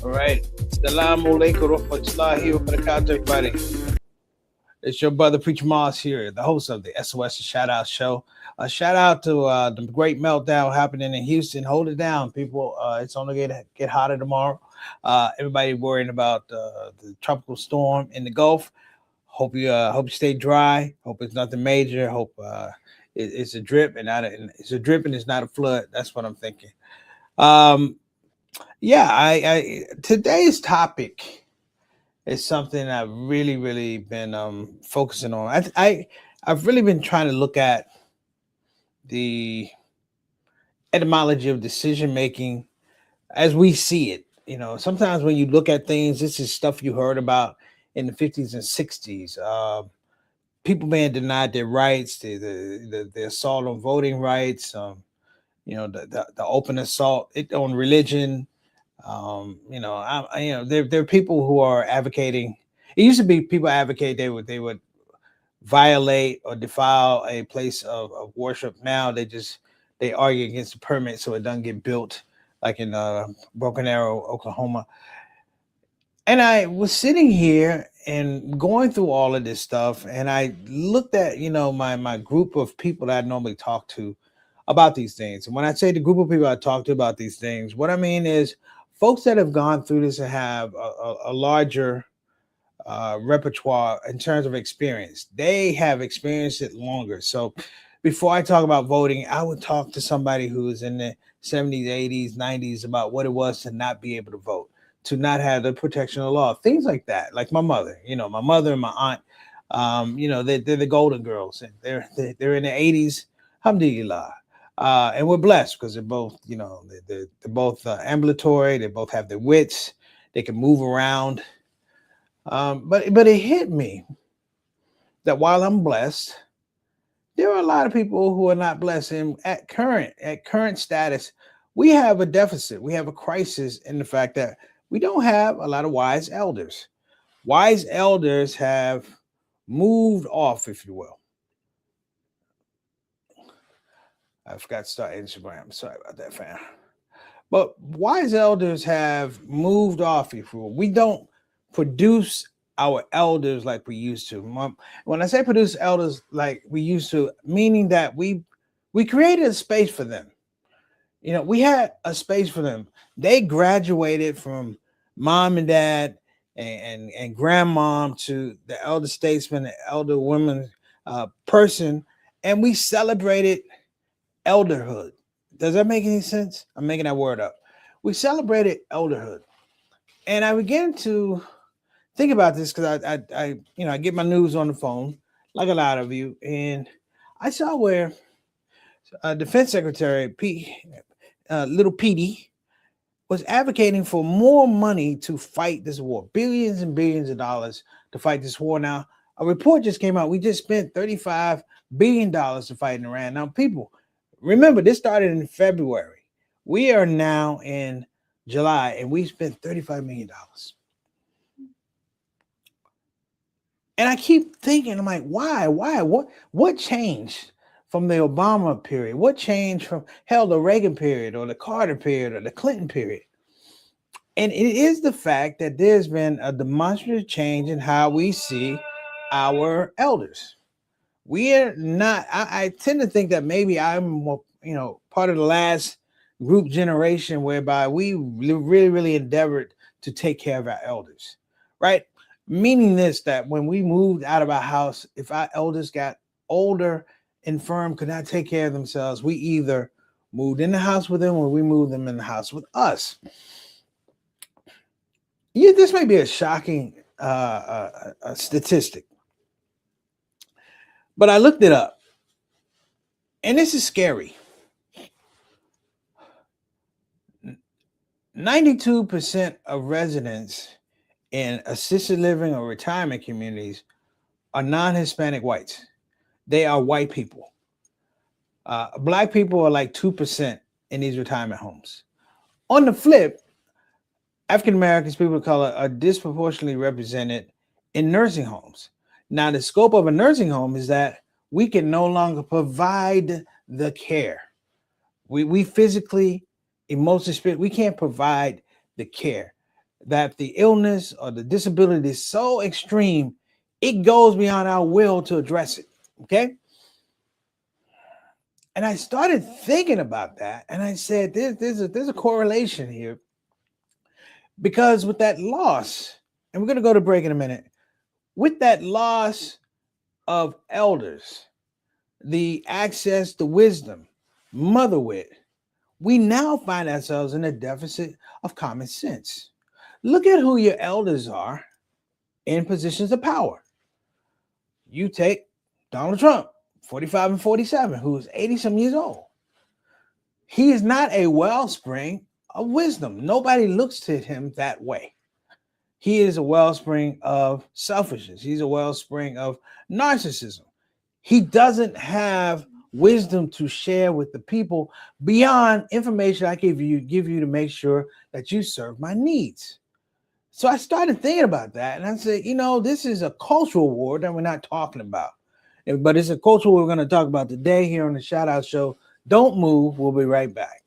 All right. Assalamu alaikum wa rahmatullahi wa barakatuh, everybody. It's your brother Preacher Moss here, the host of the SOS Shout Out Show. A shout out to the great meltdown happening in Houston. Hold it down, people. It's only get hotter tomorrow. Everybody worrying about the tropical storm in the Gulf. Hope you stay dry. Hope it's nothing major. Hope it's a drip and it's a drip and it's not a flood. That's what I'm thinking. Um, yeah, I today's topic is something I've really been focusing on. I've really been trying to look at the etymology of decision making as we see it. You know, sometimes when you look at things, this is stuff you heard about in the 50s and 60s. People being denied their rights, the assault on voting rights, the open assault on religion. There are people who are advocating. It used to be people advocate they would violate or defile a place of worship. Now they argue against the permit so it doesn't get built, like in Broken Arrow, Oklahoma. And I was sitting here and going through all of this stuff, and I looked at my group of people that I normally talk to about these things. And when I say the group of people I talk to about these things, what I mean is folks that have gone through this and have a larger repertoire in terms of experience. They have experienced it longer. So before I talk about voting, I would talk to somebody who is in the 70s, 80s, 90s about what it was to not be able to vote, to not have the protection of the law, things like that. Like my mother, my mother and my aunt, they're the golden girls. And they're in the 80s, alhamdulillah. And we're blessed because they're both, they're both ambulatory. They both have their wits. They can move around. But it hit me that while I'm blessed, there are a lot of people who are not blessed. And at current status, we have a deficit. We have a crisis in the fact that we don't have a lot of wise elders. Wise elders have moved off, if you will. I forgot to start Instagram. Sorry about that, fam. But wise elders have moved off, if you will. We don't produce our elders like we used to. When I say produce elders like we used to, meaning that we created a space for them. We had a space for them. They graduated from mom and dad and grandmom to the elder statesman, the elder woman person, and we celebrated elderhood. Does that make any sense? I'm making that word up. We celebrated elderhood, and I began to think about this because I get my news on the phone like a lot of you, and I saw where Defense Secretary Little Petey was advocating for more money to fight this war, billions and billions of dollars to fight this war. Now, a report just came out. We just spent $35 billion to fight in Iran. Now, people, remember, this started in February. We are now in July, and we spent $35 million. And I keep thinking, I'm like, why? What changed from the Obama period? What changed from the Reagan period or the Carter period or the Clinton period? And it is the fact that there's been a demonstrative change in how we see our elders. We are not, I tend to think that maybe I'm, part of the last group generation whereby we really endeavored to take care of our elders, right? Meaning this, that when we moved out of our house, if our elders got older, infirm, could not take care of themselves, we either moved in the house with them or we moved them in the house with us. This may be a shocking statistic, but I looked it up, and this is scary. 92% of residents in assisted living or retirement communities are non-Hispanic whites. They are white people. Black people are like 2% in these retirement homes. On the flip, African Americans, people of color, are disproportionately represented in nursing homes. Now, the scope of a nursing home is that we can no longer provide the care. We physically, emotionally, we can't provide the care. that the illness or the disability is so extreme, it goes beyond our will to address it. Okay. And I started thinking about that, and I said, there's a correlation here, because with that loss, and we're going to go to break in a minute, with that loss of elders, the access to wisdom, motherwit, we now find ourselves in a deficit of common sense. Look at who your elders are in positions of power. You take Donald Trump, 45 and 47, who's 80 some years old. He is not a wellspring of wisdom. Nobody looks to him that way. He is a wellspring of selfishness. He's a wellspring of narcissism. He doesn't have wisdom to share with the people beyond information I give you to make sure that you serve my needs. So I started thinking about that, and I said, this is a cultural war that we're not talking about, but it's a cultural war we're going to talk about today here on the Shout Out Show. Don't move. We'll be right back.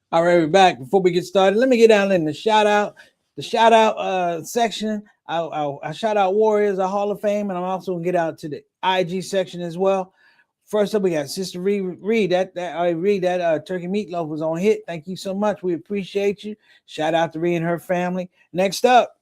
All right, we're back. Before we get started, let me get down in the shout out section. I shout out Warriors, a Hall of Fame, and I'm also gonna get out to the IG section as well. First up, we got Sister Reed. That turkey meatloaf was on hit. Thank you so much. We appreciate you. Shout out to Reed and her family. Next up,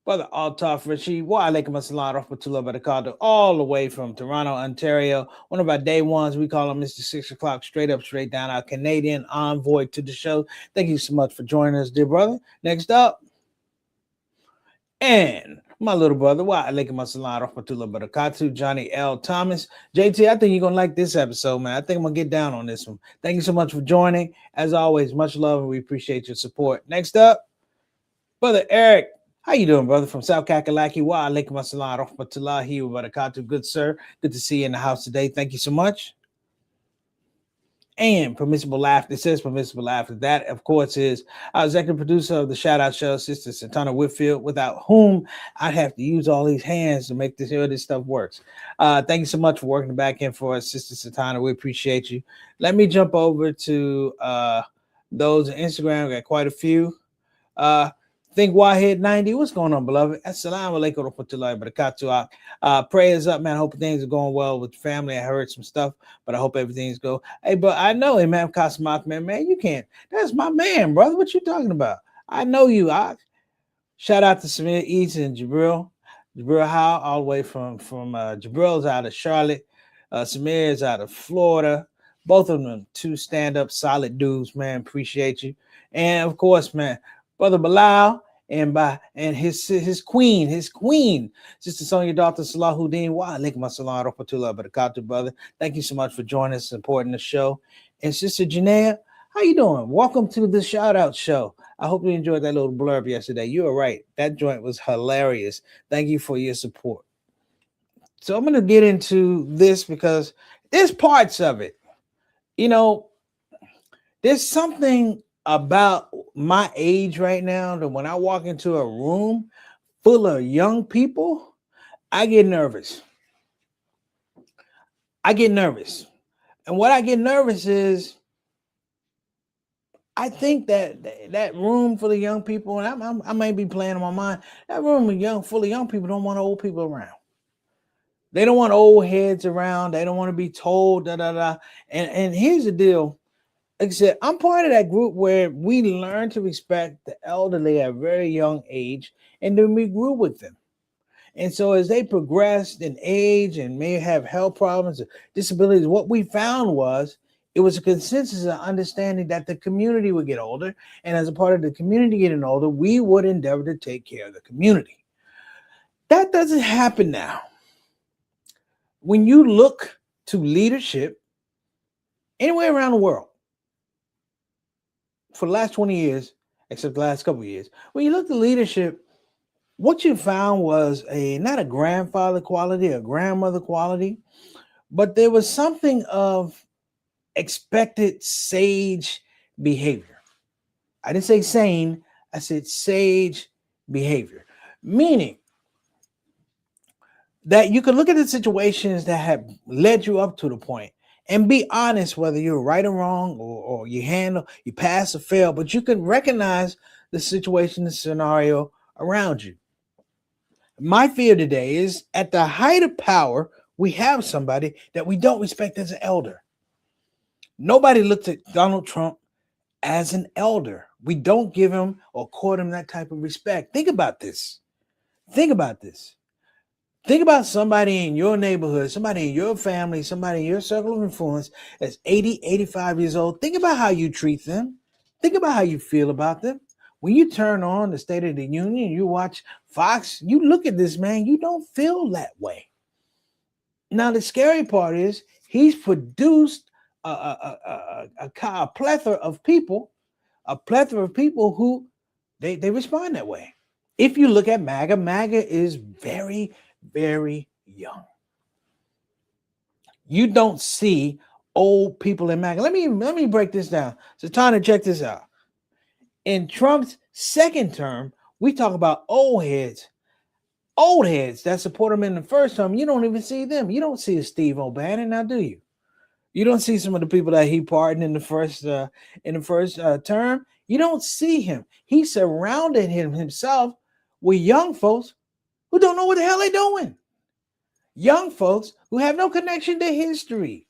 Brother Altaf Rashid, wa alaikum assalam rahmatullah barakatuh, all the way from Toronto, Ontario. One of our day ones, we call him Mr. 6 o'clock, straight up, straight down, our Canadian envoy to the show. Thank you so much for joining us, dear brother. Next up, and my little brother, wa alaikum assalam rahmatullah barakatuh, Johnny L. Thomas. JT, I think you're going to like this episode, man. I think I'm going to get down on this one. Thank you so much for joining. As always, much love, and we appreciate your support. Next up, Brother Eric. How you doing, brother? From South Kakalaki. Wa alaikum assalam rahmatullahi wa barakatuh. Good, sir. Good to see you in the house today. Thank you so much. And Permissible Laughter. It says Permissible Laughter. That, of course, is our executive producer of the Shout Out Show, Sister Santana Whitfield, without whom I'd have to use all these hands to make sure this stuff works. Thank you so much for working the back end for us, Sister Santana. We appreciate you. Let me jump over to those on Instagram. We got quite a few. Think Wahid 90. What's going on, beloved? Assalamu alaikum warahmatullahi wabarakatuh. Prayers up, man. I hope things are going well with the family. I heard some stuff, but I hope everything's go. Hey, but I know Imam Kasmak, man, you can't. That's my man, brother. What you talking about? I know you. Shout out to Samir East and Jabril Howe, all the way from Jabril's out of Charlotte. Samir is out of Florida. Both of them two stand-up solid dudes, man. Appreciate you. And of course, man, Brother Bilal and his queen, Sister Sonia, daughter Salahuddin. Wa alaikum assalam rahmatullah barakatuh, brother. Thank you so much for joining us, supporting the show. And Sister Janaea, how you doing? Welcome to the Shout Out Show. I hope you enjoyed that little blurb yesterday. You were right. That joint was hilarious. Thank you for your support. So I'm going to get into this because there's parts of it. There's something about my age right now that when I walk into a room full of young people, I get nervous. And what I get nervous is I think that room full of young people, and I may be playing on my mind, that room full of young people don't want old people around. They don't want old heads around. They don't want to be told And here's the deal. Like I said, I'm part of that group where we learn to respect the elderly at a very young age, and then we grew with them. And so as they progressed in age and may have health problems or disabilities, what we found was It was a consensus of understanding that the community would get older. And as a part of the community getting older, we would endeavor to take care of the community. That doesn't happen now. When you look to leadership anywhere around the world for the last 20 years, except the last couple of years, when you look to leadership, what you found was not a grandfather quality, a grandmother quality, but there was something of expected sage behavior. I didn't say sane, I said sage behavior, meaning that you could look at the situations that have led you up to the point and be honest whether you're right or wrong, or you pass or fail, but you can recognize the situation, the scenario around you. My fear today is at the height of power, we have somebody that we don't respect as an elder. Nobody looks at Donald Trump as an elder. We don't give him or court him that type of respect. Think about this. Think about this. Think about somebody in your neighborhood, somebody in your family, somebody in your circle of influence that's 80, 85 years old. Think about how you treat them. Think about how you feel about them. When you turn on the State of the Union, you watch Fox, you look at this man, you don't feel that way. Now, the scary part is he's produced a plethora of people who they respond that way. If you look at MAGA, MAGA is very, very young. You don't see old people in MAGA. Let me break this down. So, Tana, check this out. In Trump's second term, we talk about old heads that support him in the first term. You don't even see them. You don't see a Steve O'Bannon, now do you? You don't see some of the people that he pardoned in the first term. You don't see him. He surrounded himself with young folks who don't know what the hell they're doing. Young folks who have no connection to history.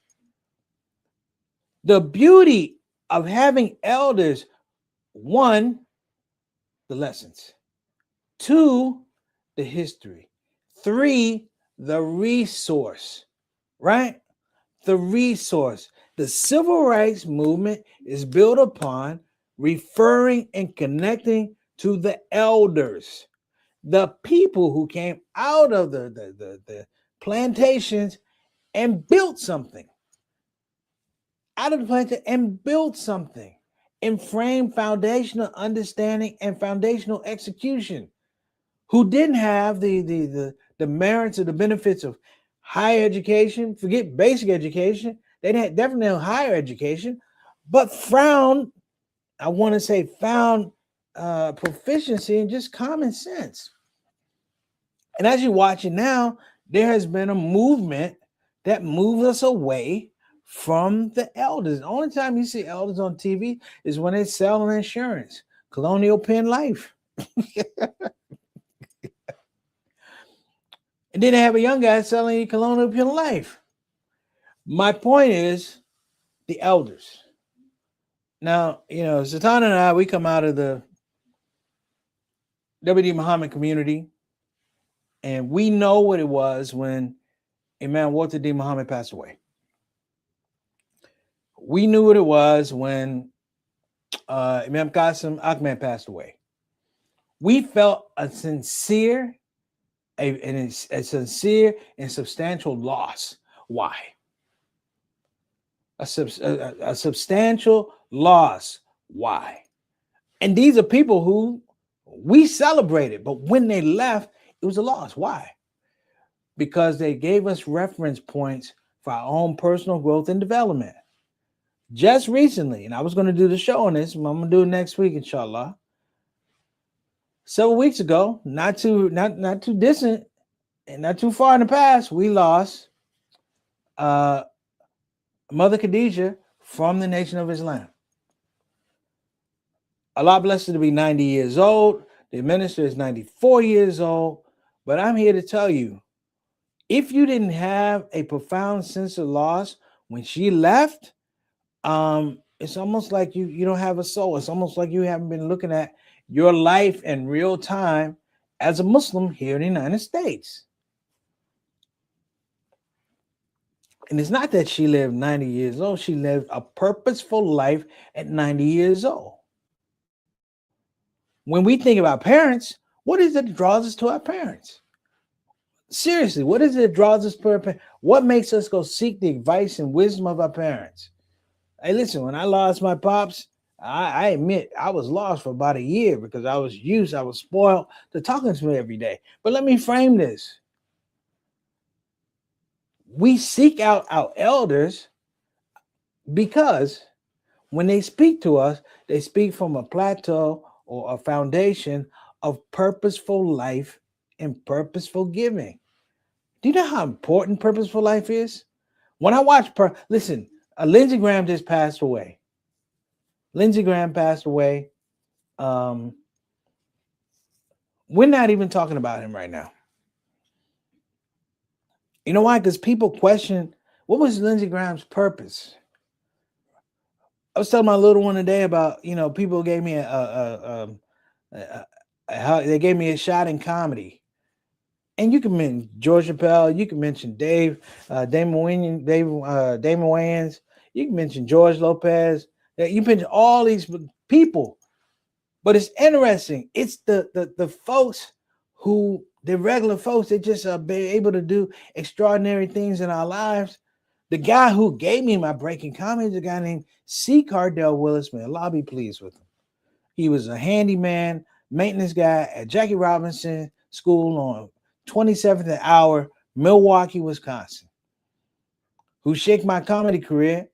The beauty of having elders, one, the lessons, two, the history, three, the resource, right? The resource. The civil rights movement is built upon referring and connecting to the elders, the people who came out of the plantations and built something. Out of the plantation and built something and framed foundational understanding and foundational execution, who didn't have the merits or the benefits of higher education, forget basic education, they didn't definitely have higher education, but found proficiency in just common sense. And as you watch it now, there has been a movement that moves us away from the elders. The only time you see elders on TV is when they sell insurance, Colonial Penn Life. And then they have a young guy selling Colonial Penn Life. My point is the elders. Now, Satan and I, we come out of the W.D. Muhammad community, and we know what it was when Imam Walter D. Muhammad passed away. We knew what it was when Imam Qasim Ahmed passed away. We felt a sincere and substantial loss. Why? A substantial loss. Why? And these are people who we celebrated, but when they left, it was a loss. Why? Because they gave us reference points for our own personal growth and development. Just recently, and I was going to do the show on this, I'm going to do it next week, inshallah. Several weeks ago, not too distant and not too far in the past, we lost Mother Khadijah from the Nation of Islam. Allah blessed her to be 90 years old. The minister is 94 years old. But I'm here to tell you, if you didn't have a profound sense of loss when she left, it's almost like you don't have a soul. It's almost like you haven't been looking at your life in real time as a Muslim here in the United States. And it's not that she lived 90 years old. She lived a purposeful life at 90 years old. When we think about parents, what is it that draws us to our parents? Seriously, what is it that draws us to our parents? What makes us go seek the advice and wisdom of our parents? Hey, listen, when I lost my pops, I admit I was lost for about a year because I was spoiled to talking to me every day. But let me frame this. We seek out our elders because when they speak to us, they speak from a plateau or a foundation of purposeful life and purposeful giving. Do you know how important purposeful life is? When I watch, listen, Lindsey Graham just passed away. Lindsey Graham passed away. We're not even talking about him right now. You know why? Because people question, what was Lindsey Graham's purpose? I was telling my little one today about, people gave me they gave me a shot in comedy. And you can mention George Chappelle, you can mention Damon Wayans, you can mention George Lopez, you mention all these people. But it's interesting. It's the folks who, the regular folks that just are able to do extraordinary things in our lives. The guy who gave me my breaking comedy is a guy named C. Cardell Willis. May Allah be pleased with him. He was a handyman, maintenance guy at Jackie Robinson School on 27th and Hour, Milwaukee, Wisconsin, who shaped my comedy career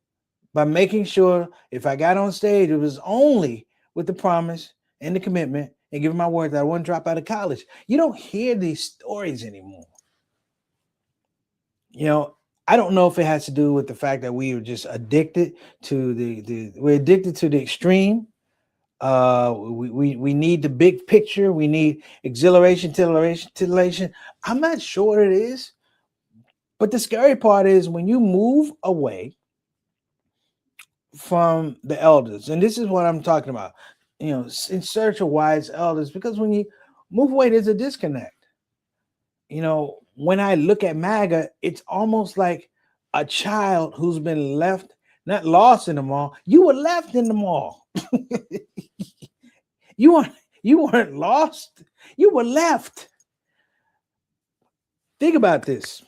by making sure if I got on stage, it was only with the promise and the commitment and giving my word that I wouldn't drop out of college. You don't hear these stories anymore. I don't know if it has to do with the fact that we are just addicted to we're addicted to the extreme. We need the big picture. We need exhilaration, titillation. I'm not sure what it is, but the scary part is when you move away from the elders, and this is what I'm talking about, in search of wise elders, because when you move away, there's a disconnect. When I look at MAGA, it's almost like a child who's been left, not lost in the mall. You were left in the mall. You weren't lost. You were left. Think about this.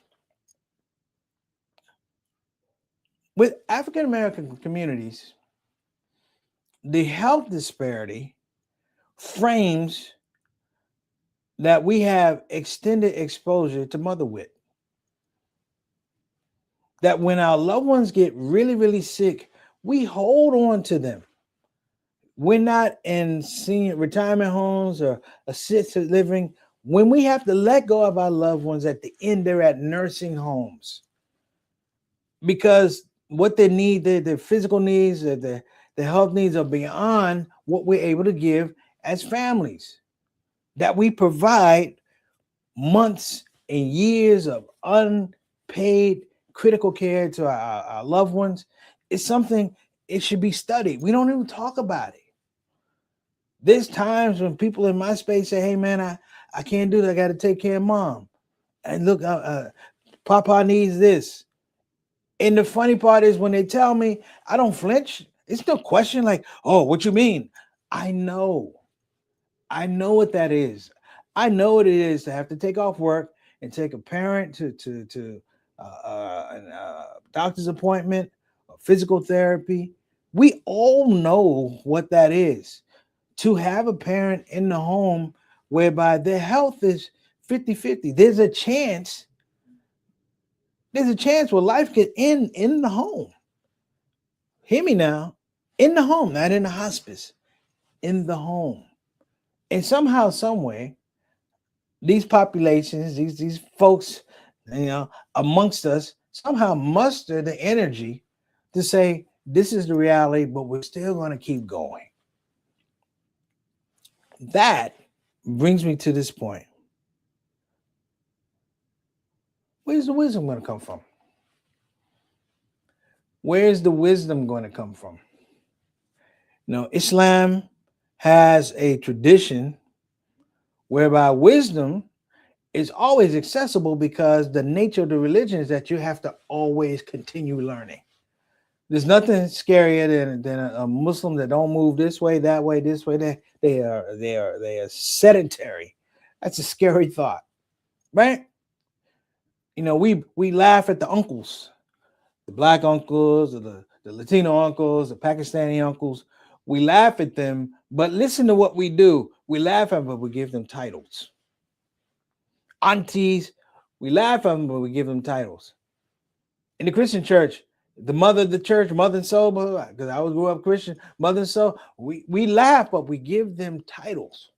With African American communities, the health disparity frames that we have extended exposure to mother wit. That when our loved ones get really, really sick, we hold on to them. We're not in senior retirement homes or assisted living. When we have to let go of our loved ones at the end, they're at nursing homes. Because what they need, their physical needs, the health needs are beyond what we're able to give as families. That we provide months and years of unpaid critical care to our loved ones is something, it should be studied. We don't even talk about it. There's times when people in my space say, hey man, I can't do that. I got to take care of mom. And look, Papa needs this. And the funny part is when they tell me, I don't flinch. It's no question like, oh, what you mean? I know what that is. I know what it is to have to take off work and take a parent to a doctor's appointment, physical therapy. We all know what that is. To have a parent in the home whereby their health is 50-50. There's a chance where life could end in the home. Hear me now. In the home, not in the hospice. In the home. And somehow, some way, these populations, these folks, amongst us, somehow muster the energy to say, this is the reality, but we're still going to keep going. That brings me to this point. Where's the wisdom going to come from? Where's the wisdom going to come from? Islam has a tradition whereby wisdom is always accessible because the nature of the religion is that you have to always continue learning. There's nothing scarier than a Muslim that don't move this way, that way, this way. They are sedentary. That's a scary thought, right? We laugh at the uncles, the black uncles, or the Latino uncles, the Pakistani uncles. We laugh at them, but listen to what we do. We laugh at them, but we give them titles. Aunties, we laugh at them, but we give them titles. In the Christian church, the mother of the church, mother and soul, because I grew up Christian, mother and soul, we laugh, but we give them titles,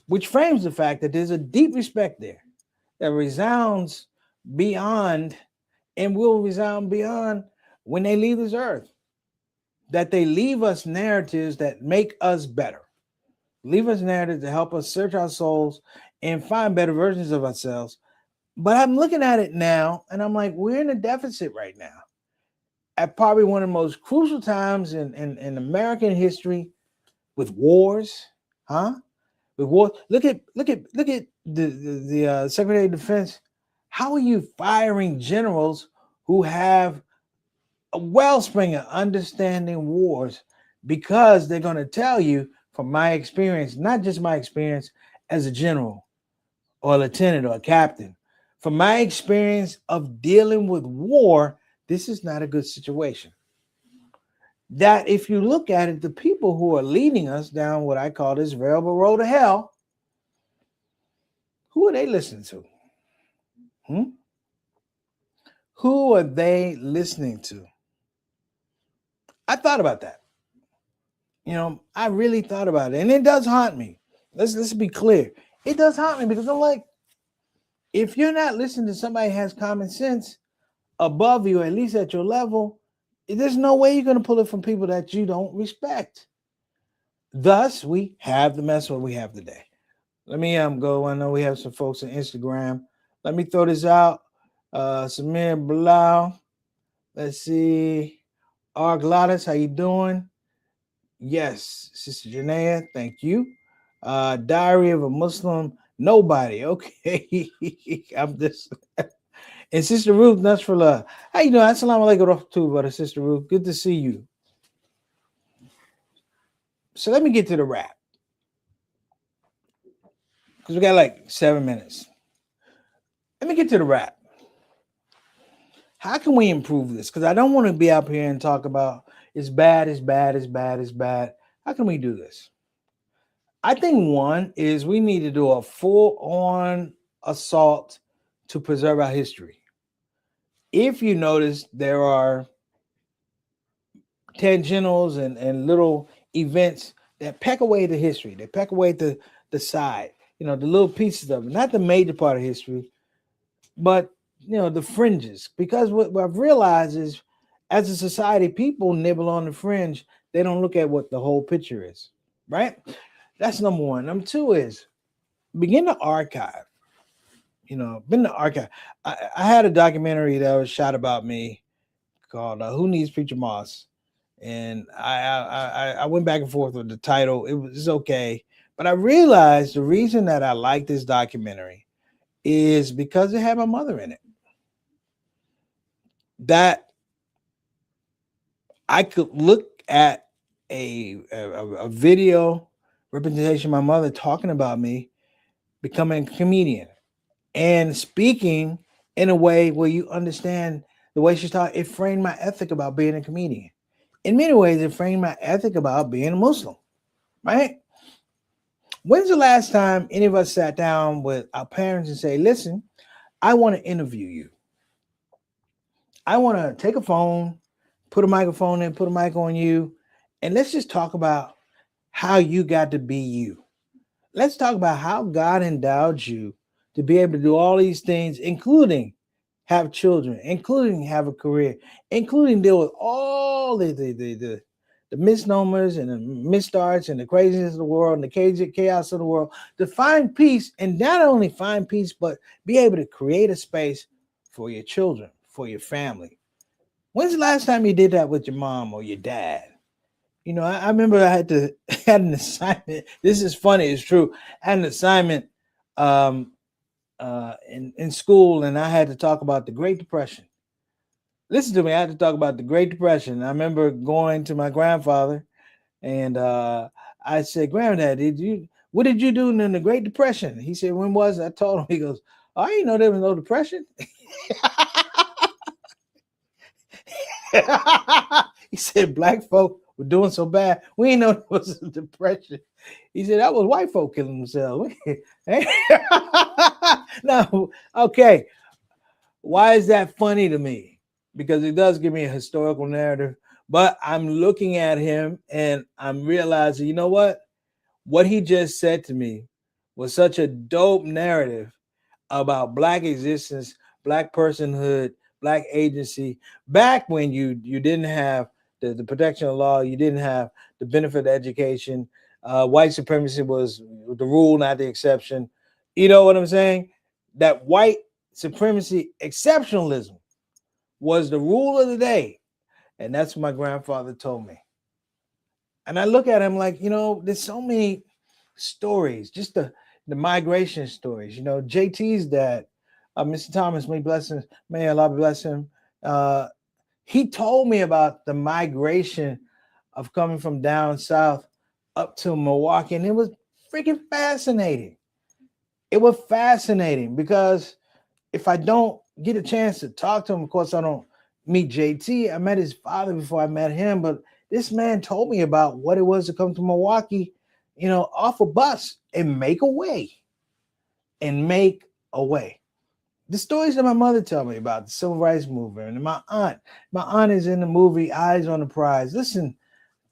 which frames the fact that there's a deep respect there that resounds beyond and will resound beyond when they leave this earth. That they leave us narratives that make us better. Leave us narratives to help us search our souls and find better versions of ourselves. But I'm looking at it now, and I'm like, we're in a deficit right now. At probably one of the most crucial times in American history, with wars, with war. Look at the Secretary of Defense. How are you firing generals who have a wellspring of understanding wars? Because they're going to tell you, from my experience, not just my experience as a general or a lieutenant or a captain, from my experience of dealing with war, this is not a good situation. That if you look at it, the people who are leading us down what I call this variable road to hell, who are they listening to? Who are they listening to? I thought about that. I really thought about it. And it does haunt me. Let's be clear. It does haunt me because I'm like, if you're not listening to somebody who has common sense above you, at least at your level, there's no way you're going to pull it from people that you don't respect. Thus, we have the mess what we have today. Let me go. I know we have some folks on Instagram. Let me throw this out. Samir Bilal. Let's see. R. Gladys, how you doing? Yes, Sister Janaea, thank you. Diary of a Muslim Nobody. Okay. I'm this. And Sister Ruth, nuts for love. How you doing? Assalamu alaikum too, brother. Sister Ruth, good to see you. So let me get to the wrap, because we got like 7 minutes. Let me get to the wrap. How can we improve this? Because I don't want to be up here and talk about it's bad, it's bad, it's bad, it's bad. How can we do this? I think one is we need to do a full-on assault to preserve our history. If you notice, there are tangentials and little events that peck away the history. They peck away the side, the little pieces of it, not the major part of history, but the fringes. Because what I've realized is, as a society, people nibble on the fringe. They don't look at what the whole picture is, right? That's number one. Number two is begin to archive. Been to archive. I had a documentary that was shot about me called "Who Needs Preacher Moss," and I went back and forth with the title. It was okay, but I realized the reason that I like this documentary is because it had my mother in it. That I could look at a video representation of my mother talking about me becoming a comedian and speaking in a way where you understand the way she taught. It framed my ethic about being a comedian. In many ways, it framed my ethic about being a Muslim, right? When's the last time any of us sat down with our parents and say, listen, I want to interview you. I want to take a phone, put a microphone in, put a mic on you, and let's just talk about how you got to be you. Let's talk about how God endowed you to be able to do all these things, including have children, including have a career, including deal with all the misnomers and the misstarts and the craziness of the world and the chaos of the world, to find peace, and not only find peace, but be able to create a space for your children, for your family. When's the last time you did that with your mom or your dad? I remember I had an assignment. This is funny. It's true. I had an assignment. in school, and I had to talk about the Great Depression. Listen to me, I had to talk about the Great Depression. I remember going to my grandfather, and I said, "Granddad, what did you do in the Great Depression?" He said, "When was it?" I told him. He goes, "Oh, I didn't know there was no depression." He said, "Black folk were doing so bad, we didn't know there was a depression." He said, "That was white folk killing themselves." No, okay. Why is that funny to me? Because it does give me a historical narrative, but I'm looking at him and I'm realizing, you know what? What he just said to me was such a dope narrative about Black existence, Black personhood, Black agency. Back when you didn't have the protection of law, you didn't have the benefit of education. White supremacy was the rule, not the exception. You know what I'm saying? That white supremacy exceptionalism was the rule of the day. And that's what my grandfather told me. And I look at him like, there's so many stories, just the migration stories. JT's dad, Mr. Thomas, may Allah bless him. He told me about the migration of coming from down south up to Milwaukee, and it was freaking fascinating. It was fascinating because if I don't get a chance to talk to him, of course, I don't meet JT. I met his father before I met him, but this man told me about what it was to come to Milwaukee, off a bus and make a way. The stories that my mother told me about the civil rights movement, and my aunt is in the movie Eyes on the Prize. Listen,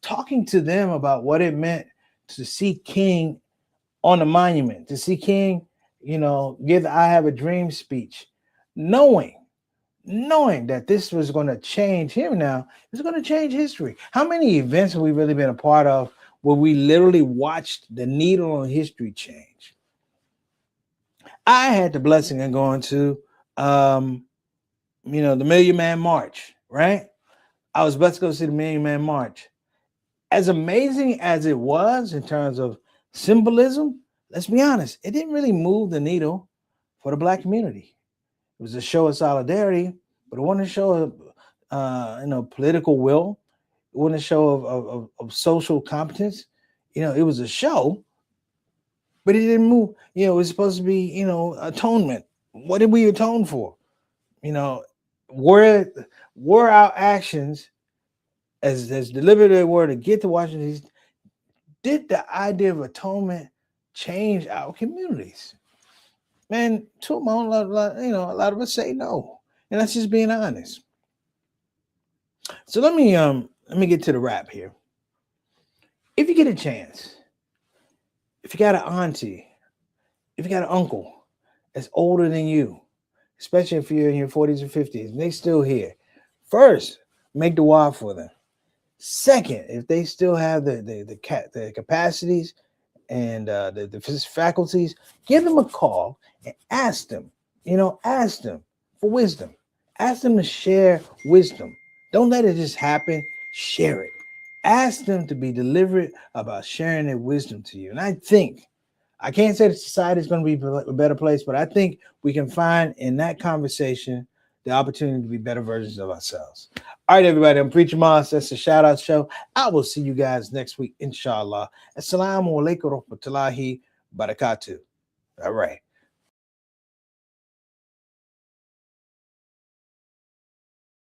talking to them about what it meant to see King on the monument, to see King, give the I Have a Dream speech, knowing that this was going to change him now, it's going to change history. How many events have we really been a part of where we literally watched the needle on history change? I had the blessing of going to, the Million Man March, right? I was blessed to go see the Million Man March. As amazing as it was in terms of symbolism, let's be honest, it didn't really move the needle for the Black community. It was a show of solidarity, but it wasn't a show of, political will. It wasn't a show of social competence. It was a show, but it didn't move. It was supposed to be, atonement. What did we atone for? Were our actions as deliberate they were to get to Washington D.C., did the idea of atonement change our communities? Man, to a lot of us say no, and that's just being honest. So let me get to the wrap here. If you get a chance, if you got an auntie, if you got an uncle that's older than you, especially if you're in your 40s or 50s, and they still here, first, make the dua for them. Second, if they still have the capacities and the faculties, give them a call and ask them for wisdom. Ask them to share wisdom. Don't let it just happen. Share it. Ask them to be deliberate about sharing their wisdom to you. And I can't say that society is going to be a better place, but I think we can find in that conversation the opportunity to be better versions of ourselves. All right, everybody, I'm Preacher Moss. That's the Shout Out Show. I will see you guys next week, inshallah. Assalamu alaikum wa rahmatullahi barakatuh. All right.